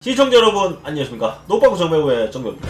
시청자 여러분 안녕하십니까. 노빠구 정배우의 정배우입니다.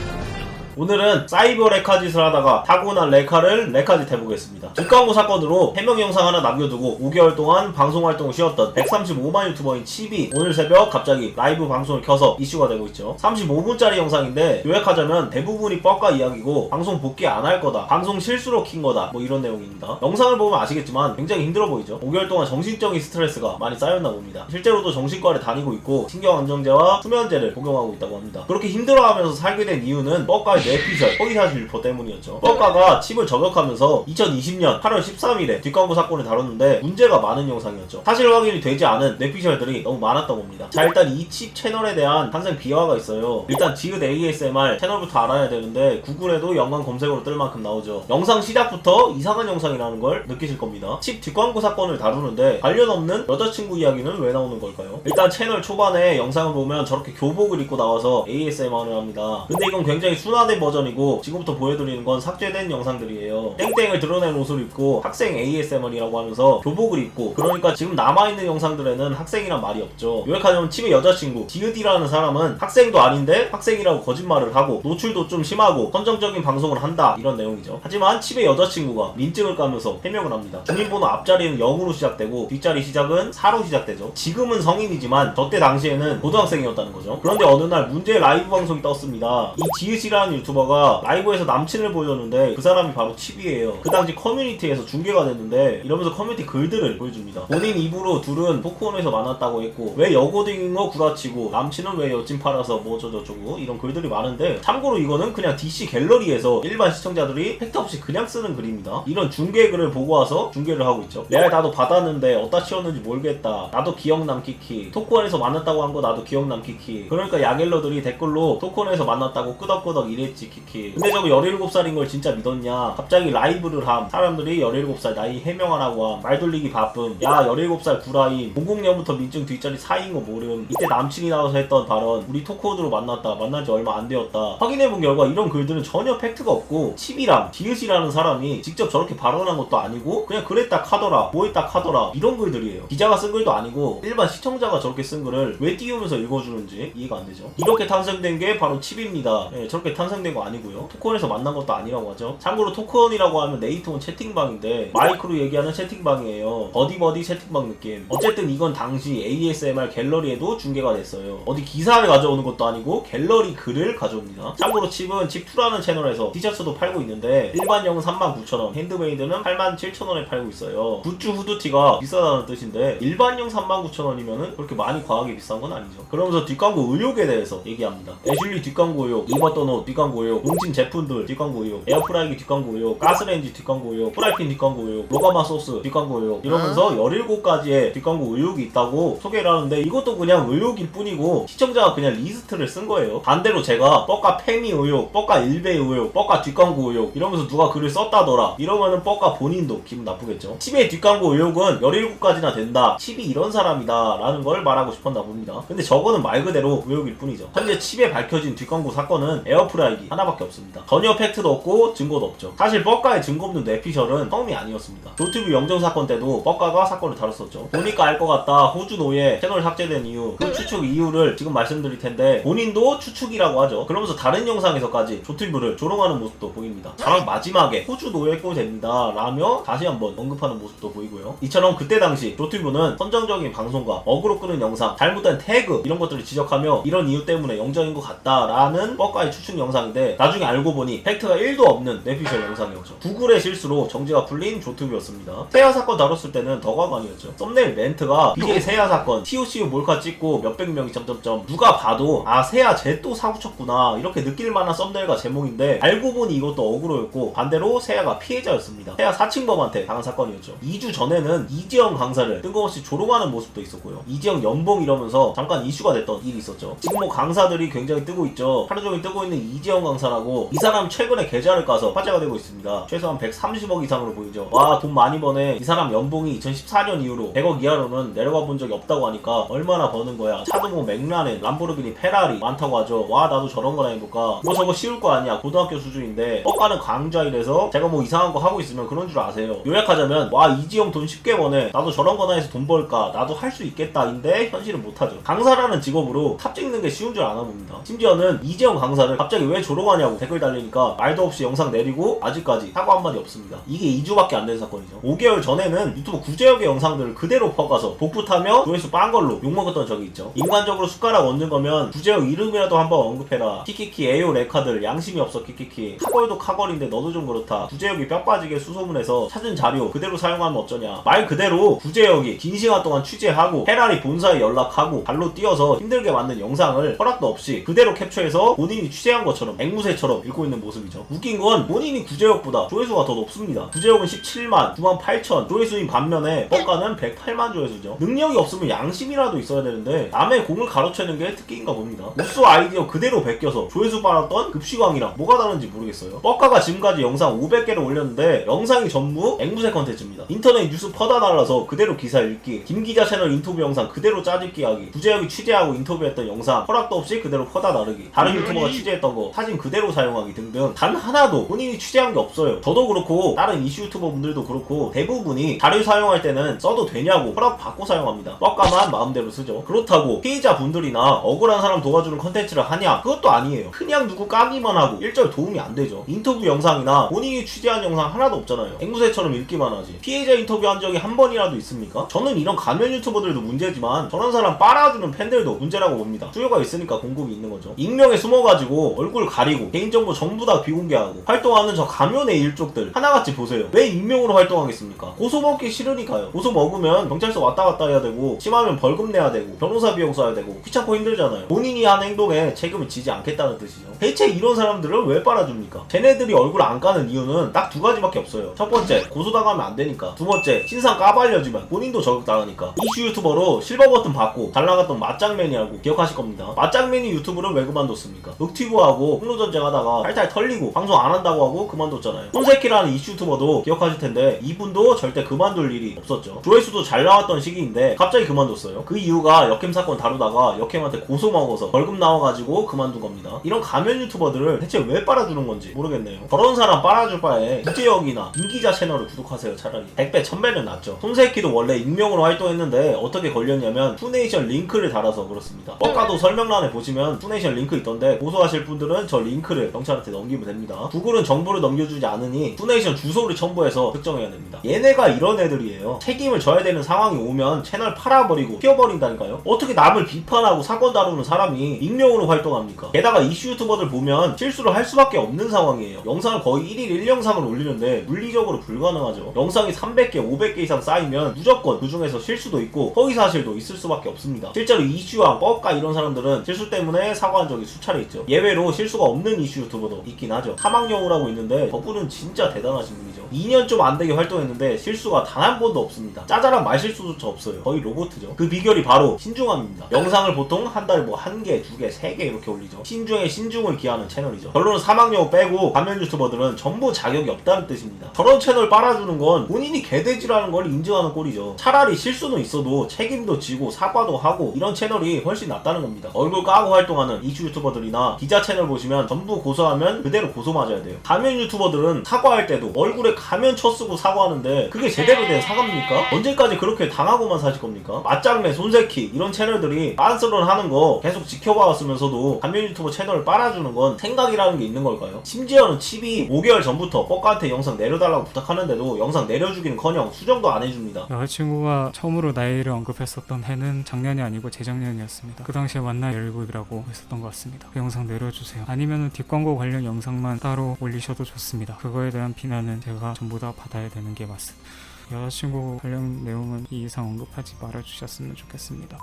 오늘은 사이버 레카짓을 하다가 타고난 레카를 레카짓 해보겠습니다. 뒷광고 사건으로 해명 영상 하나 남겨두고 5개월 동안 방송 활동을 쉬었던 135만 유튜버인 칩이 오늘 새벽 갑자기 라이브 방송을 켜서 이슈가 되고 있죠. 35분짜리 영상인데 요약하자면 대부분이 뻑가 이야기고 방송 복귀 안 할 거다, 방송 실수로 킨 거다, 뭐 이런 내용입니다. 영상을 보면 아시겠지만 굉장히 힘들어 보이죠. 5개월 동안 정신적인 스트레스가 많이 쌓였나 봅니다. 실제로도 정신과를 다니고 있고 신경안정제와 수면제를 복용하고 있다고 합니다. 그렇게 힘들어하면서 살게 된 이유는 뻑가의 뇌피셜 허위사실 유포 때문이었죠. 뻑가가 칩을 저격하면서 2020년 8월 13일에 뒷광고 사건을 다뤘는데 문제가 많은 영상이었죠. 사실 확인이 되지 않은 뇌피셜들이 너무 많았던 겁니다. 자, 일단 이 칩 채널에 대한 탄생 비화가 있어요. 일단 지읒 ASMR 채널부터 알아야 되는데 구글에도 연관 검색어로 뜰 만큼 나오죠. 영상 시작부터 이상한 영상이라는 걸 느끼실 겁니다. 칩 뒷광고 사건을 다루는데 관련 없는 여자친구 이야기는 왜 나오는 걸까요? 일단 채널 초반에 영상을 보면 저렇게 교복을 입고 나와서 ASMR을 합니다. 근데 이건 굉장히 순화된 버전이고 지금부터 보여드리는 건 삭제된 영상들이에요. 땡땡을 드러낸 옷을 입고 학생 ASMR이라고 하면서 교복을 입고, 그러니까 지금 남아있는 영상들에는 학생이란 말이 없죠. 요약하자면 칩의 여자친구 지읒이라는 사람은 학생도 아닌데 학생이라고 거짓말을 하고 노출도 좀 심하고 선정적인 방송을 한다, 이런 내용이죠. 하지만 칩의 여자친구가 민증을 까면서 해명을 합니다. 주민번호 앞자리는 0으로 시작되고 뒷자리 시작은 4로 시작되죠. 지금은 성인이지만 저때 당시에는 고등학생이었다는 거죠. 그런데 어느 날 문제의 라이브 방송이 떴습니다. 이 지읒이라는 유튜버가 라이브에서 남친을 보여줬는데 그 사람이 바로 칩이에요. 그 당시 커뮤니티에서 중계가 됐는데 이러면서 커뮤니티 글들을 보여줍니다. 본인 입으로 둘은 토크온에서 만났다고 했고 왜 여고딩인 거 구라치고 남친은 왜 여친 팔아서 뭐 어쩌고저쩌고 이런 글들이 많은데, 참고로 이거는 그냥 DC 갤러리에서 일반 시청자들이 팩트 없이 그냥 쓰는 글입니다. 이런 중계 글을 보고 와서 중계를 하고 있죠. 레알 나도 받았는데 어디다 치웠는지 모르겠다, 나도 기억남 키키, 토크온에서 만났다고 한 거 나도 기억남 키키. 그러니까 야갤러들이 댓글로 토크온에서 만났다고 끄덕끄덕 이랬지 키키. 근데 저거 17살인 걸 진짜 믿었냐. 갑자기 라이브를 함. 사람들이 17살 나이 해명하라고 함. 말 돌리기 바쁨. 야 17살 구라임. 00년부터 민증 뒷자리 4인 거 모름. 이때 남친이 나와서 했던 발언. 우리 토크온으로 만났다, 만난 지 얼마 안 되었다. 확인해본 결과 이런 글들은 전혀 팩트가 없고 칩이랑 지읒이라는 사람이 직접 저렇게 발언한 것도 아니고 그냥 그랬다 카더라, 뭐 했다 카더라, 이런 글들이에요. 기자가 쓴 글도 아니고 일반 시청자가 저렇게 쓴 글을 왜 띄우면서 읽어주는지 이해가 안 되죠. 이렇게 탄생된 게 바로 칩입니다. 네, 저렇게 탄생된 거 아니고요. 토크온에서 만난 것도 아니라고 하죠. 참고로 토크온이라고 하면 네이트온 채팅방인데 마이크로 얘기하는 채팅방이에요. 버디버디 채팅방 느낌. 어쨌든 이건 당시 ASMR 갤러리에도 중계가 됐어요. 어디 기사를 가져오는 것도 아니고 갤러리 글을 가져옵니다. 참고로 칩은 칩2라는 채널에서 티셔츠도 팔고 있는데 일반형은 39,000원, 핸드메이드는 87,000원에 팔고 있어요. 굿즈 후드티가 비싸다는 뜻인데 일반형 39,000원이면은 그렇게 많이 과하게 비싼 건 아니죠. 그러면서 뒷광고 의혹에 대해서 얘기합니다. 애슐리 뒷광고 의혹, 입었던 옷 뒷광고 의혹, 농진 제품들 뒷광고 의혹, 에어프라이기 뒷광고 의혹, 가스레인지 뒷광고 의혹, 프라이팬 뒷광고 의혹, 로가마 소스 뒷광고 의혹, 이러면서 17가지의 뒷광고 의혹이 있다고 소개를 하는데 이것도 그냥 의혹일 뿐이고 시청자가 그냥 리스트를 쓴 거예요. 반대로 제가 뻑가 페미 의혹, 뻑가 일베 의혹, 뻑가 뒷광고 의혹 이러면서 누가 글을 썼다더라 이러면은 뻑가 본인도 기분 나쁘겠죠. 칩의 뒷광고 의혹은 17가지나 된다, 칩이 이런 사람이다 라는 걸 말하고 싶었나 봅니다. 근데 저거는 말 그대로 의혹일 뿐이죠. 현재 칩에 밝혀진 뒷광고 사건은 에어프라이기 하나밖에 없습니다. 전혀 팩트도 없고 증거도 없죠. 사실 뻑가의 증거 없는 뇌피셜은 처음이 아니었습니다. 조튜브 영정 사건 때도 뻑가가 사건을 다뤘었죠. 보니까 알 것 같다, 호주 노예 채널 삭제된 이유, 그 추측 이유를 지금 말씀드릴 텐데 본인도 추측이라고 하죠. 그러면서 다른 영상에서까지 조튜브를 조롱하는 모습도 보입니다. 자랑 마지막에 호주 노예 꼴 됩니다 라며 다시 한번 언급하는 모습도 보이고요. 이처럼 그때 당시 조튜브는 선정적인 방송과 어그로 끄는 영상, 잘못된 태그 이런 것들을 지적하며 이런 이유 때문에 영정인 것 같다라는 뻑가의 추측 영상인데 나중에 알고 보니 팩트가 1도 없는 뇌피셜 영상이었죠. 구글의 실수로 정지가 풀린 조튜브였습니다. 세아 사건 다뤘을 때는 더 과관이었죠. 썸네일 멘트가 BJ 세아 사건 TOCU 몰카 찍고 몇백 명이 점점점, 누가 봐도 아 세아 쟤 또 사고 쳤구나 이렇게 느낄 만한 썸네일과 제목인데 알고 보니 이것도 어그로였고 반대로 세아가 피해자였습니다. 세아 사칭범한테 당한 사건이었죠. 2주 전에는 이지영 강사를 뜬금없이 조롱하는 모습도 있었고요. 이지영 연봉 이러면서 잠깐 이슈가 됐던 일이 있었죠. 지금 뭐 강사들이 굉장히 뜨고 있죠. 하루 종일 뜨고 있는 이지영 이재영 강사라고 이 사람 최근에 계좌를 까서 화제가 되고 있습니다. 최소한 130억 이상으로 보이죠. 와, 돈 많이 버네. 이 사람 연봉이 2014년 이후로 100억 이하로는 내려가 본 적이 없다고 하니까 얼마나 버는 거야. 차도 뭐 맥라렌, 람보르기니, 페라리 많다고 하죠. 와, 나도 저런 거나 해볼까. 뭐 저거 쉬울 거 아니야. 고등학교 수준인데 뻑가는 강좌이래서 제가 뭐 이상한 거 하고 있으면 그런 줄 아세요. 요약하자면 와, 이지영 돈 쉽게 버네. 나도 저런 거나 해서 돈 벌까. 나도 할 수 있겠다인데 현실은 못하죠. 강사라는 직업으로 탑 찍는 게 쉬운 줄 아나 봅니다. 심지어는 이재영 강사를 갑자기 왜 졸업하냐고 댓글 달리니까 말도 없이 영상 내리고 아직까지 사과 한마디 없습니다. 이게 2주밖에 안 된 사건이죠. 5개월 전에는 유튜브 구제역의 영상들을 그대로 퍼가서 복붙하며 조회수 빵 걸로 욕먹었던 적이 있죠. 인간적으로 숟가락 얹는 거면 구제역 이름이라도 한번 언급해라. 키키키 에요 레카들 양심이 없어 키키키. 카걸도 카걸인데 너도 좀 그렇다. 구제역이 뼈 빠지게 수소문해서 찾은 자료 그대로 사용하면 어쩌냐. 말 그대로 구제역이 긴 시간 동안 취재하고 페라리 본사에 연락하고 발로 뛰어서 힘들게 만든 영상을 허락도 없이 그대로 캡처해서 본인이 취재한 것처럼 앵무새처럼 읽고 있는 모습이죠. 웃긴 건 본인이 구제역보다 조회수가 더 높습니다. 구제역은 17만, 9만 8천 조회수인 반면에 뻑가는 108만 조회수죠. 능력이 없으면 양심이라도 있어야 되는데 남의 공을 가로채는 게 특기인가 봅니다. 우수 아이디어 그대로 베껴서 조회수 빨았던 급식왕이랑 뭐가 다른지 모르겠어요. 뻑가가 지금까지 영상 500개를 올렸는데 영상이 전부 앵무새 컨텐츠입니다. 인터넷 뉴스 퍼다 달라서 그대로 기사 읽기, 김기자 채널 인터뷰 영상 그대로 짜집기 하기, 구제역이 취재하고 인터뷰했던 영상 허락도 없이 그대로 퍼다 나르기, 다른 유튜버가 취재했던 거 사진 그대로 사용하기 등등 단 하나도 본인이 취재한 게 없어요. 저도 그렇고 다른 이슈 유튜버 분들도 그렇고 대부분이 자료 사용할 때는 써도 되냐고 허락 받고 사용합니다. 뻑가만 마음대로 쓰죠. 그렇다고 피해자 분들이나 억울한 사람 도와주는 컨텐츠를 하냐? 그것도 아니에요. 그냥 누구 까기만 하고 일절 도움이 안 되죠. 인터뷰 영상이나 본인이 취재한 영상 하나도 없잖아요. 앵무새처럼 읽기만 하지. 피해자 인터뷰한 적이 한 번이라도 있습니까? 저는 이런 가면 유튜버들도 문제지만 저런 사람 빨아주는 팬들도 문제라고 봅니다. 수요가 있으니까 공급이 있는 거죠. 익명에 숨어가지고 얼굴 가리고 개인정보 전부 다 비공개하고 활동하는 저 가면의 일족들 하나같이 보세요. 왜 익명으로 활동하겠습니까? 고소 먹기 싫으니까요. 고소 먹으면 경찰서 왔다 갔다 해야 되고 심하면 벌금 내야 되고 변호사 비용 써야 되고 귀찮고 힘들잖아요. 본인이 한 행동에 책임을 지지 않겠다는 뜻이죠. 대체 이런 사람들을 왜 빨아줍니까? 쟤네들이 얼굴 안 까는 이유는 딱 두 가지밖에 없어요. 첫 번째, 고소당하면 안 되니까. 두 번째, 신상 까발려지면 본인도 저격당하니까. 이슈 유튜버로 실버 버튼 받고 잘 나갔던 맞짱맨이라고 기억하실 겁니다. 맞짱맨이 유튜브를 왜 그만뒀습니까? 윽튜브하고 폭로 전쟁하다가 탈탈 털리고 방송 안 한다고 하고 그만뒀잖아요. 손새끼라는 이슈 유튜버도 기억하실 텐데 이분도 절대 그만둘 일이 없었죠. 조회수도 잘 나왔던 시기인데 갑자기 그만뒀어요. 그 이유가 역캠 사건 다루다가 역캠한테 고소 먹어서 벌금 나와가지고 그만둔 겁니다. 이런 가면 유튜버들을 대체 왜 빨아주는 건지 모르겠네요. 저런 사람 빨아줄 바에 구제역이나 김기자 채널을 구독하세요. 차라리 100배 1000배는 낫죠. 손새끼도 원래 익명으로 활동했는데 어떻게 걸렸냐면 투네이션 링크를 달아서 그렇습니다. 뻑가도 설명란에 보시면 투네이션 링크 있던데 고소하실 분들은 저 링크를 경찰한테 넘기면 됩니다. 구글은 정보를 넘겨주지 않으니 투네이션 주소를 첨부해서 특정해야 됩니다. 얘네가 이런 애들이에요. 책임을 져야 되는 상황이 오면 채널 팔아버리고 튀어버린다니까요. 어떻게 남을 비판하고 사건 다루는 사람이 익명으로 활동합니까? 게다가 이슈 유튜버들 보면 실수를 할 수밖에 없는 상황이에요. 영상을 거의 1일 1영상을 올리는데 물리적으로 불가능하죠. 영상이 300개, 500개 이상 쌓이면 무조건 그 중에서 실수도 있고 허위사실도 있을 수밖에 없습니다. 실제로 이슈왕, 뻑가 이런 사람들은 실수 때문에 사과한 적이 수차례 있죠. 예외로 실수가 없는 이슈 유튜버도 있긴 하죠. 사망여우라고 있는데 저분은 진짜 대단하신 분이죠. 2년 좀 안 되게 활동했는데 실수가 단 한 번도 없습니다. 짜잘한 말실수조차 없어요. 거의 로봇이죠. 그 비결이 바로 신중함입니다. 영상을 보통 한 달에 뭐 1개, 2개, 3개 이렇게 올리죠. 신중에 신중을 기하는 채널이죠. 결론은 사망여우 빼고 가면 유튜버들은 전부 자격이 없다는 뜻입니다. 저런 채널 빨아주는 건 본인이 개돼지라는 걸 인증하는 꼴이죠. 차라리 실수는 있어도 책임도 지고 사과도 하고 이런 채널이 훨씬 낫다는 겁니다. 얼굴 까고 활동하는 이슈 유튜버들이나 기자 채널 보시면 전부 고소하면 그대로 고소 맞아야 돼요. 가면 유튜버들은 사과할 때도 얼굴에 가면 쳐쓰고 사과하는데 그게 제대로 된 사과입니까? 언제까지 그렇게 당하고만 사실 겁니까? 맞짱맨, 손새끼 이런 채널들이 빤스런 하는 거 계속 지켜봐왔으면서도 가면 유튜버 채널을 빨아주는 건 생각이라는 게 있는 걸까요? 심지어는 칩이 5개월 전부터 뻑가한테 영상 내려달라고 부탁하는데도 영상 내려주기는커녕 수정도 안 해줍니다. 여자친구가 처음으로 나이를 언급했었던 해는 작년이 아니고 재작년이었습니다. 그 당시에 만나 17이라고 했었던 것 같습니다. 그 영상 내려주세요. 아니면 뒷광고 관련 영상만 따로 올리셔도 좋습니다. 그거에 대한 비난은 제가 전부 다 받아야 되는 게 맞습니다. 여자친구 관련 내용은 이 이상 언급하지 말아주셨으면 좋겠습니다.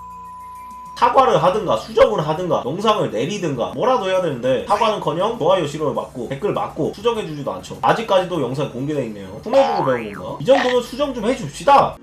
사과를 하든가 수정을 하든가 영상을 내리든가 뭐라도 해야 되는데 사과는커녕 좋아요 싫어요 맞고 댓글 맞고 수정해주지도 않죠. 아직까지도 영상 공개돼 있네요. 품어보고 배운 건가? 이 정도면 수정 좀 해줍시다.